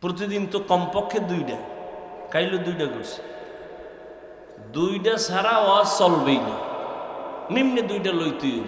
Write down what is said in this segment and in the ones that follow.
প্রতিদিন তো কমপক্ষে 2টা, কাইলে 2টা করছে। 2টা ছাড়া ওয়াজ চলবেই না, নিম্নে 2টা লইতেই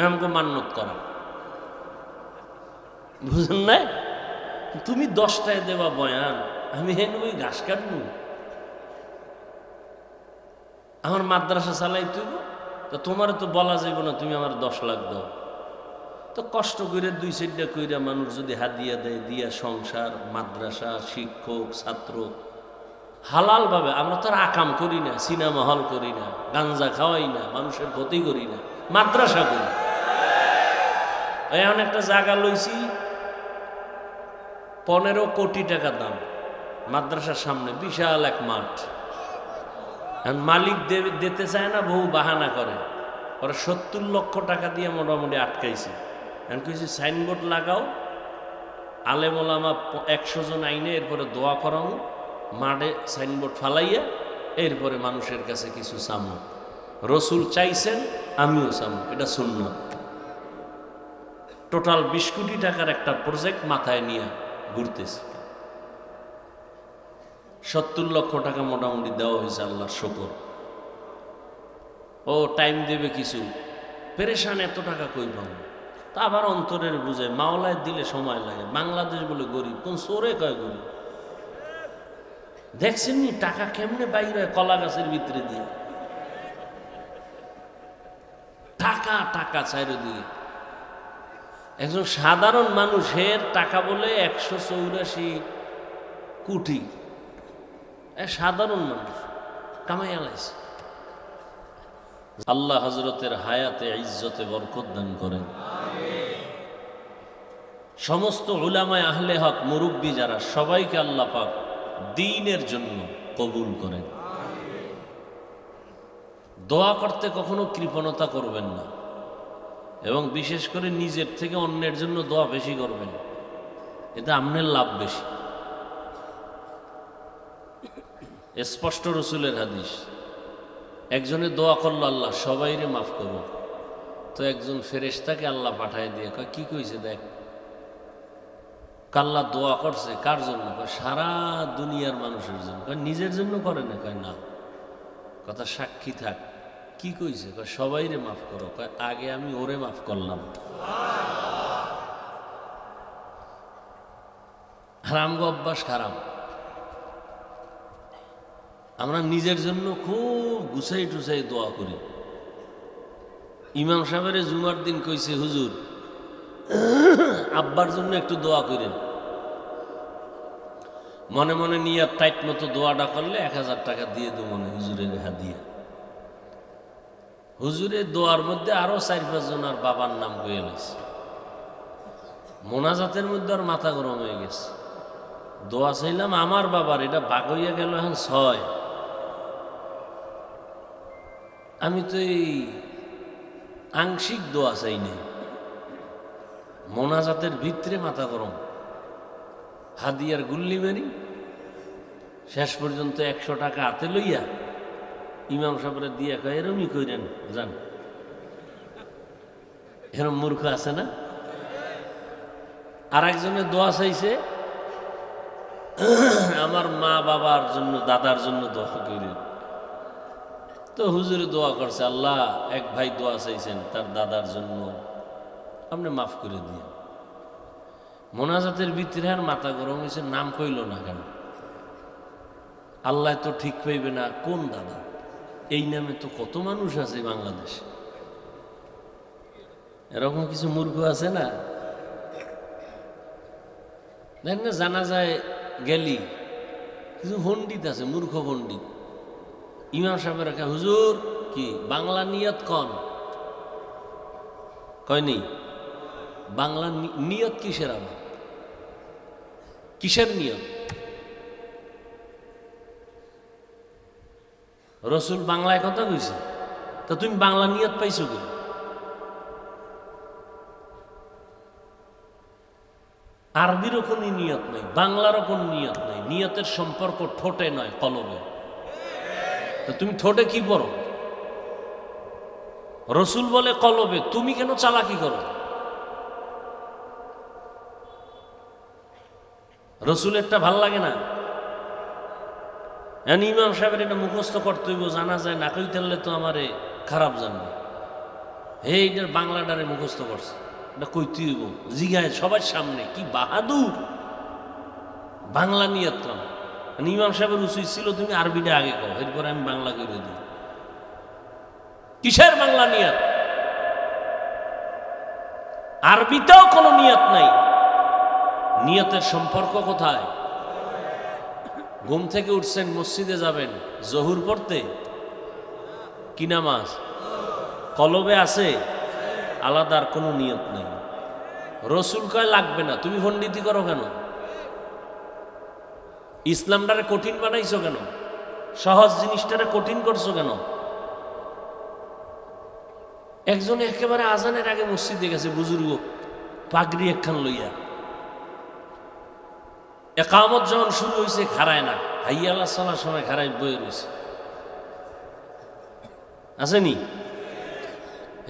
আমাকে মান্যত করা, বুঝেন না? তুমি 10টায় দেবা বয়ান, আমি হেন ওই ঘাস কাটবো? আমার মাদ্রাসা চালাই তুই, তো তোমার তো বলা যাইব না তুমি আমার 10 লাখ দাও। তো কষ্ট করে 2-4টা কইরা মানুষ যদি হাদিয়া দেয়, দিয়া সংসার, মাদ্রাসা, শিক্ষক, ছাত্র হালাল ভাবে, আমরা তো আর আকাম করি না, সিনেমা হল করি না, গাঞ্জা খাওয়াই না, মানুষের ক্ষতি করি না, মাদ্রাসা করি। এখন একটা জায়গা লইছি 15 কোটি টাকা দাম, মাদ্রাসার সামনে বিশাল এক মাঠ। এখন মালিক দিতে চায় না, বহু বাহানা করে, ওরা 70 লক্ষ টাকা দিয়ে মোটামুটি আটকাইছে। এখন কিছু সাইনবোর্ড লাগাও, আলেম ওলামা 100 জন আইনে, এরপরে দোয়া করাও, মাঠে সাইনবোর্ড ফালাইয়া, এরপরে মানুষের কাছে কিছু চামো। রসুল চাইছেন, আমিও চামো, এটা সুন্নাত। টোটাল 20 কোটি টাকার একটা প্রজেক্ট মাথায় নিয়ে ঘুরতেছে। 70 লক্ষ টাকা মোটামুটি দেওয়া হয়েছে, আল্লাহর শুকর। ও টাইম দেবে কিছু, পেরেশান, এত টাকা কই পাবো? তা আবার অন্তরের বুঝে, মাওলায় দিলে সময় লাগে। বাংলাদেশ বলে গরিব, কোন চোরে কয় গরিব? দেখছেন নি টাকা কেমনে বাইরে হয় কলা গাছের ভিতরে দিয়ে? টাকা টাকা চারিদিকে। একজন সাধারণ মানুষের টাকা বলে 184 কোটি, সাধারণ মানুষ কামাই আলাইছে। আল্লাহ হযরতের হায়াতে ইজ্জতে বরকত দান করেন। সমস্ত উলামায়ে আহলে হক, মুরব্বী যারা, সবাইকে আল্লাহ পাক দ্বীনের জন্য কবুল করেন। দোয়া করতে কখনো কৃপণতা করবেন না, এবং বিশেষ করে নিজের থেকে অন্যের জন্য দোয়া বেশি করবেন, এতে আপনার লাভ বেশি। স্পষ্ট রসুলের হাদিস, একজনে দোয়া করলো আল্লাহ সবাইরে মাফ করো, তো একজন ফেরেশতাকে আল্লাহ পাঠায় দিয়ে কয় কি কইছে দেখ। আল্লাহ দোয়া করছে কার জন্য? কয় সারা দুনিয়ার মানুষের জন্য। কয় নিজের জন্য করে না? কয় না। কথা সাক্ষী থাক। কি কইছে? কয় সবাইরে মাফ করো। কয় আগে আমি ওরে মাফ করলাম। হারামগো অভ্যাস খারাপ। আমরা নিজের জন্য খুব গুছাই টুছাই দোয়া করি। ইমাম সাহেবের জুমার দিন কইছে, হুজুর আব্বার জন্য একটু দোয়া করেন। মনে মনে নিয়াত টাইট মতো দোয়াটা করলে 1000 টাকা দিয়ে দেবো মনে হুজুরের হাদিয়া। হুজুরের দোয়ার মধ্যে আরো 4-5 জনের বাবার নাম কইয়া লাইছে। মোনাজাতের মধ্যে আর মাথা গরম হয়ে গেছে। দোয়া চাইলাম আমার বাবার, এটা বাক হইয়া গেল এখন 6। আমি তো এই আংশিক দোয়া চাই না, মোনাজাতের ভিতরে মাথা গরম, হাদিয়ার গুল্লি মারি। শেষ পর্যন্ত 100 টাকা হাতে লইয়া ইমাম সাহেবরে দিয়া কয় এরমই কইরেন যান। এরম মূর্খ আছে না? আর একজনের দোয়া চাইছে, আমার মা বাবার জন্য, দাদার জন্য দোয়া করেন। তো হুজুরে দোয়া করছে, আল্লাহ এক ভাই দোয়া চাইছেন তার দাদার জন্য, আপনি মাফ করে দিয়ে। মোনাজাতের ভিতরে আর মাথা গরম হয়েছে, নাম কইল না কেন? আল্লাহ তো ঠিক পাইবে না কোন দাদা? এই নামে তো কত মানুষ আছে বাংলাদেশে। এরকম কিছু মূর্খ আছে না? দেখ না, জানা যায় গেলি কিছু পণ্ডিত আছে, মূর্খ পণ্ডিত। ইমাম সাহেবের রেখা, হুজুর কি বাংলা নিয়ত কন? কয়নি। বাংলা নিয়ত কিসের? আবার কিসের নিয়ত? রসুল বাংলায় কথা কইছে, তা তুমি বাংলা নিয়ত পাইছো কি? আরবিরও কোনো নিয়ত নাই, বাংলারও কোনো নিয়ত নাই। নিয়তের সম্পর্ক ঠোঁটে নয়, কলবে। তা তুমি ঠোঁটে কি পড়ো? রসুল বলে কলবে, তুমি কেন চালাকি করো? রসুলেরটা ভাল লাগে না? ইমাম সাহেবের এটা মুখস্থ করতে হইব, জানা যায় না কই তাহলে তো আমারে খারাপ জানবে। এইটার বাংলাটারে মুখস্থ করছে, এটা কইতে হইব, জিগায় সবার সামনে। কি বাহাদুর! বাংলা নিয়ত কম। ইমাম সাহেবের উচিত ছিল তুমি আরবিটা আগে কও, এরপরে আমি বাংলা করে দিই। কিসের বাংলা নিয়ত? আরবিতেও কোনো নিয়ত নাই। নিয়তের সম্পর্ক কোথায়? ঘুম থেকে উঠছেন, মসজিদে যাবেন, জহুর পড়তে, কি নামাজ? কলবে আছে, আলাদার কোনো নিয়ত নেই। রসুল কয় লাগবে না, তুমি পণ্ডিতি করো কেন? ইসলামটারে কঠিন বানাইছো কেন? সহজ জিনিসটারে কঠিন করছো কেন? একজন একেবারে আজানের আগে মসজিদে গেছে, বুজুর্গ, পাগড়ি একখান লইয়া। একামত যখন শুরু হয়েছে খাড়ায় না, হাইয়া আল্লাহ সালার সময় খাড়াই বয়ে রয়েছে। আসেনি?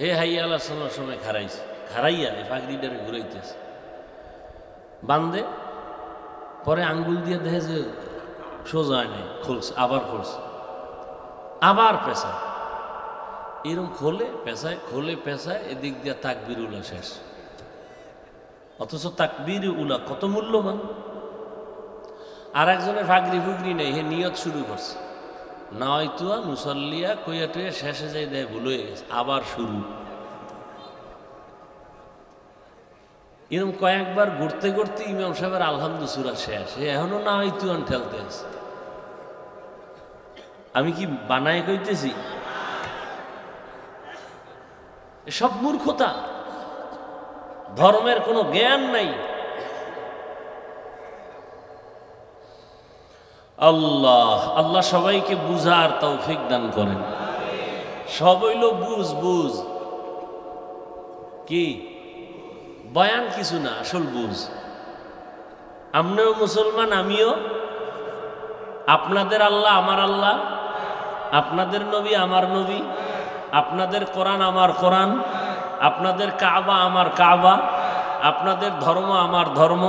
হে হাইয়া আল্লাহ সালার সময় খাড়াইছে, খাড়াইয়া এই পাগড়িটারে ঘুরাইতেছে, বান্ধে পরে আঙ্গুল দিয়ে দেখে যে সোজা হয় নাই, খুলছে, আবার খুলছে, আবার পেঁচায়, এরকম খোলে পেঁচায়, খোলে পেঁচায়, এদিক দিয়ে তাকবীর উলা শেষ। অথচ তাকবীর উলা কত মূল্যবান। আর একজনের ফাগরি ফুগরি নেই, হে নিয়ত শুরু করছে, নাওয়াইতুয়া মুসল্লিয়া কইয়া টুয়ে শেষে যাই দেয় ভুল হয়ে গেছে, আবার শুরু। এরকম কয়েকবার ঘুরতে ঘুরতে ইমাম সাহেবের আলহামদু সূরা শেষ, এখনো নাওয়াইতুয়ান ঠেলতে আছে। আমি কি বানায় কইতেছি? সব মূর্খতা, ধর্মের কোনো জ্ঞান নাই। আল্লাহ আল্লাহ সবাইকে বুঝার তৌফিক দান করেন। সব হইল বুঝ বুঝ, কি বয়ান কিছু না, আসল বুঝ। আপনিও মুসলমান, আমিও। আপনাদের আল্লাহ আমার আল্লাহ, আপনাদের নবী আমার নবী, আপনাদের কোরআন আমার কোরআন, আপনাদের কাবা আমার কাবা, আপনাদের ধর্ম আমার ধর্ম,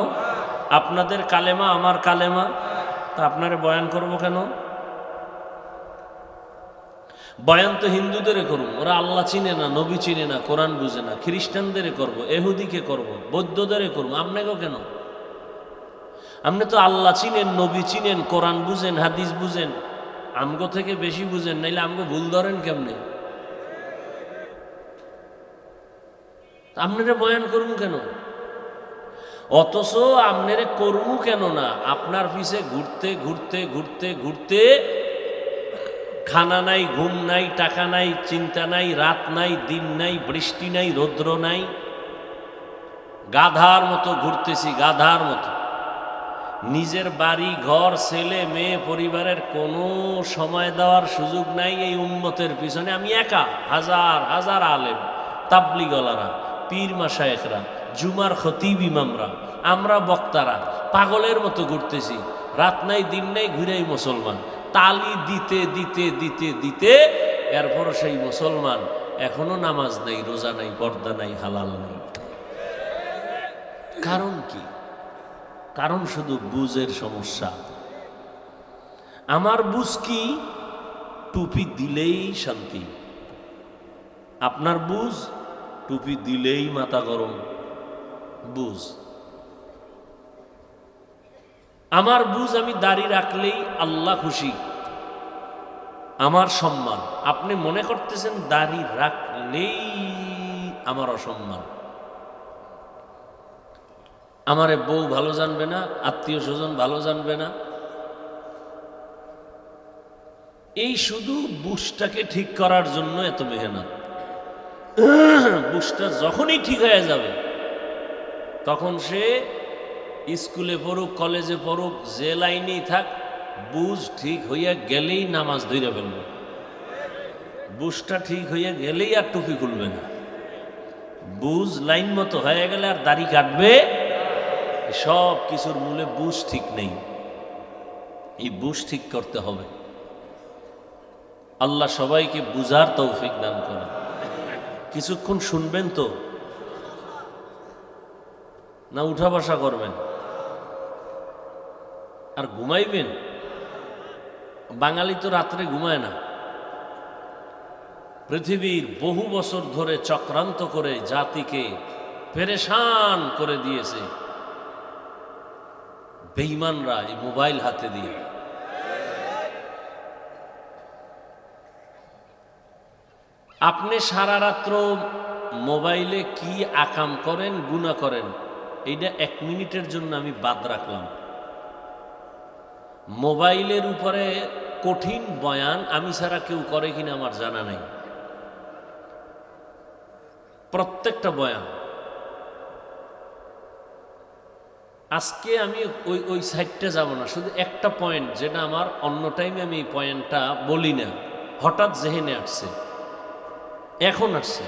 আপনাদের কালেমা আমার কালেমা। তা আপনারা বয়ান করব কেন? বয়ান তো হিন্দুদের করব, ওরা আল্লাহ চিনে না, নবী চিনে না, কোরআন বুঝে না। খ্রিস্টানদের করব, এহুদিকে করব, বৌদ্ধদের করব, আপনাকেও কেন? আপনি তো আল্লাহ চিনেন, নবী চিনেন, কোরআন বুঝেন, হাদিস বুঝেন, আমগো থেকে বেশি বুঝেন, নাইলে আমগো ভুল ধরেন কেমনে? আপনারা বয়ান করবো কেন? অথচ আপনারে করবো কেন না? আপনার পিছে ঘুরতে ঘুরতে ঘুরতে ঘুরতে খানা নাই, ঘুম নাই, টাকা নাই, চিন্তা নাই, রাত নাই, দিন নাই, বৃষ্টি নাই, রৌদ্র নাই, গাধার মতো ঘুরতেছি, গাধার মতো। নিজের বাড়ি ঘর, ছেলে মেয়ে, পরিবারের কোনো সময় দেওয়ার সুযোগ নাই। এই উম্মতের পিছনে আমি একা, হাজার হাজার আলেম, তাবলিগলারা, পীর মাশায়েখরা, জুমার খতিব ইমামরা, আমরা বক্তারা পাগলের মতো ঘুরতেছি, রাত নাই দিন নাই, ঘুরেই মুসলমান। তালি দিতে দিতে দিতে দিতে এরপর সেই মুসলমান এখনো নামাজ নাই, রোজা নাই, পর্দা নাই, হালাল নাই। কারণ কি? কারণ শুধু বুঝের সমস্যা। আমার বুঝ কি? টুপি দিলেই শান্তি। আপনার বুঝ টুপি দিলেই মাথা গরম বুঝ। আমার বুঝ আমি দাড়ি রাখলেই আল্লাহ খুশি, আমার সম্মান। আপনি মনে করতেছেন দাড়ি রাখলেই আমার অসম্মান। আমারে বউ ভালো জানবে না, আত্মীয় স্বজন ভালো জানবে না। এই শুধু বুঝটাকে ঠিক করার জন্য এত মেহনত। বুঝটা যখনই ঠিক হয়ে যাবে তখন সে স্কুলে পড়ুক, কলেজে পড়ুক, যে লাইনেই থাক, বুঝ ঠিক হইয়া গেলেই নামাজ ধরে ফেলবে। বুঝটা ঠিক হইয়া গেলেই আর টুপি খুলবে না। বুঝ লাইন মতো হয়ে গেলে আর দাড়ি কাটবে। সব কিছুর মূলে বুঝ ঠিক নেই। এই বুঝ ঠিক করতে হবে। আল্লাহ সবাইকে বুঝার তৌফিক দান করেন। কিছুক্ষণ শুনবেন তো না উঠা বসা করবেন? আর ঘুমাইবেন? বাঙালি তো রাত্রে ঘুমায় না। পৃথিবীর বহু বছর ধরে চক্রান্ত করে জাতিকে পেরেশান করে দিয়েছে বেঈমানরা এই মোবাইল হাতে দিয়ে। আপনি সারা রাত্র মোবাইলে কি আকাম করেন, গুনাহ করেন, এইটা 1 মিনিটের জন্য আমি বাদ রাখলাম। মোবাইলের উপরে কঠিন বয়ান আমি ছাড়া কেউ করে কিনা আমার জানা নাই। প্রত্যেকটা বয়ান আজকে আমি ওই সাইডটা যাব না, শুধু একটা পয়েন্ট যেটা আমার অন্য টাইমে আমি এই পয়েন্টটা বলি না, হঠাৎ জেহেনে আসছে, এখন আসছে।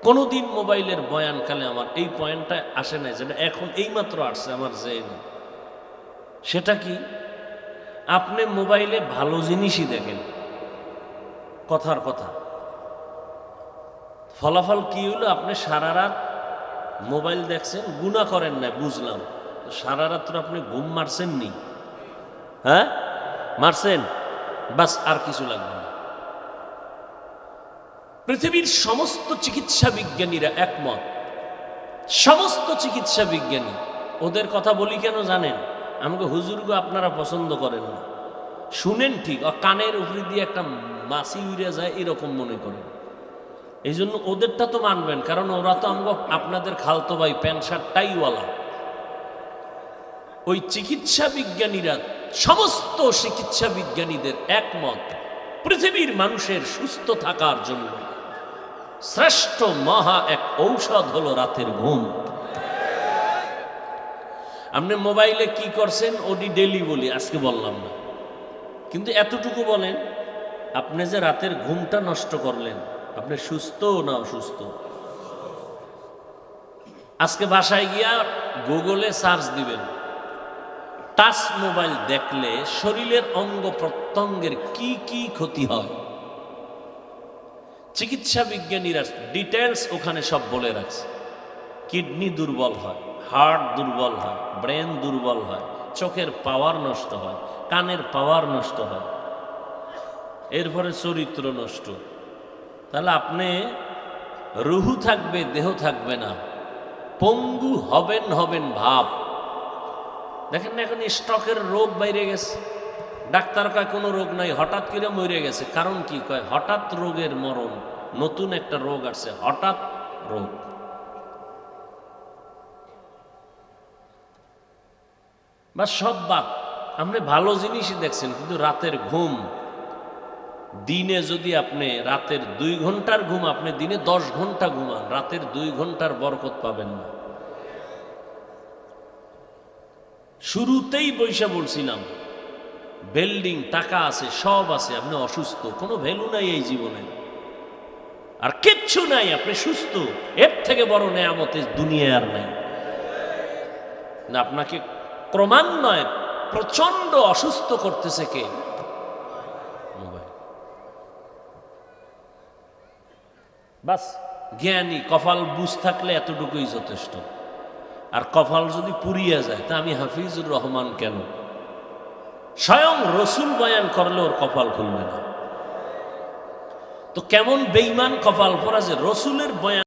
কোনোদিন মোবাইলের বয়ানকালে আমার এই পয়েন্টটা আসে নাই, যেটা এখন এইমাত্র আসছে আমার জেহেনে। সেটা কি? আপনি মোবাইলে ভালো জিনিসই দেখেন, কথার কথা, ফলাফল কি হলো? আপনি সারা রাত মোবাইল দেখছেন, গুনাহ করেন না, বুঝলাম। সারা রাত্র আপনি ঘুম মারছেন নি? হ্যাঁ, মারছেন, বাস, আর কিছু লাগবে না। পৃথিবীর সমস্ত চিকিৎসা বিজ্ঞানীরা একমত, সমস্ত চিকিৎসা বিজ্ঞানী। ওদের কথা বলি কেন জানেন? আমাকে হুজুরগো আপনারা পছন্দ করেন না, শুনেন ঠিক, কানের উপরে দিয়ে একটা মাছি উড়ে যায় এরকম মনে করেন। এই জন্য ওদেরটা তো মানবেন, কারণ ওরা তো আপনাদের খালতো ভাই, প্যান্ট শার্ট টাইওয়ালা। ওই চিকিৎসা বিজ্ঞানীরা, সমস্ত চিকিৎসা বিজ্ঞানীদের একমত, পৃথিবীর মানুষের সুস্থ থাকার জন্য শ্রেষ্ঠ মহা এক ঔষধ হলো রাতের ঘুম। আপনি মোবাইলে কি করছেন ওটি ডেলি বলি, আজকে বললাম না, কিন্তু এতটুকু বলেন, আপনি যে রাতের ঘুমটা নষ্ট করলেন, আপনি সুস্থ না অসুস্থ? আজকে বাসায় গিয়া গুগলে সার্চ দিবেন, টাচ মোবাইল দেখলে শরীরের অঙ্গ প্রত্যঙ্গের কি কি ক্ষতি হয়। চিকিৎসা বিজ্ঞানীরা ডিটেলস ওখানে সব বলে রাখছে। কিডনি দুর্বল হয়, হার্ট দুর্বল হয়, ব্রেন দুর্বল হয়, চোখের পাওয়ার নষ্ট হয়, কানের পাওয়ার নষ্ট হয়, এরপরে চরিত্র নষ্ট। তাহলে আপনি রুহু থাকবে, দেহ থাকবে না, পঙ্গু হবেন ভাব। দেখেন না, এখন স্ট্রোকের রোগ বাইরে গেছে, ডাক্তার কয় কোনো রোগ নাই, হঠাৎ করে মরে গেছে। কারণ কি? কয় হঠাৎ রোগের মরণ, নতুন একটা রোগ আসছে, হঠাৎ রোগ। বা সব বাদ, আপনি ভালো জিনিসই দেখছেন, কিন্তু রাতের ঘুম, দিনে যদি আপনি রাতের 2 ঘন্টার ঘুম, আপনি দিনে 10 ঘন্টা ঘুমান, রাতের 2 ঘন্টার বরকত পাবেন না। শুরুতেই বৈশা বলছিলাম, বিল্ডিং, টাকা আছে, সব আছে, আপনি অসুস্থ, কোনো ভ্যালু নাই এই জীবনে, আর কিচ্ছু নাই, আপনি সুস্থ, এর থেকে বড় নেয়ামতে দুনিয়া আর নাই। না, আপনাকে ক্রমান্বয়ে প্রচন্ড অসুস্থ করতেছে কে? মোবাইল। বাস, জ্ঞানী কপাল বুঝ থাকলে এতটুকুই যথেষ্ট। আর কপাল যদি পুড়িয়ে যায়, তা আমি হাফিজুর রহমান কেন? স্বয়ং রসুল বয়ান করলে ওর কপাল খুলবে না। তো কেমন বেঈমান কপাল পরা যে রসুলের বয়ান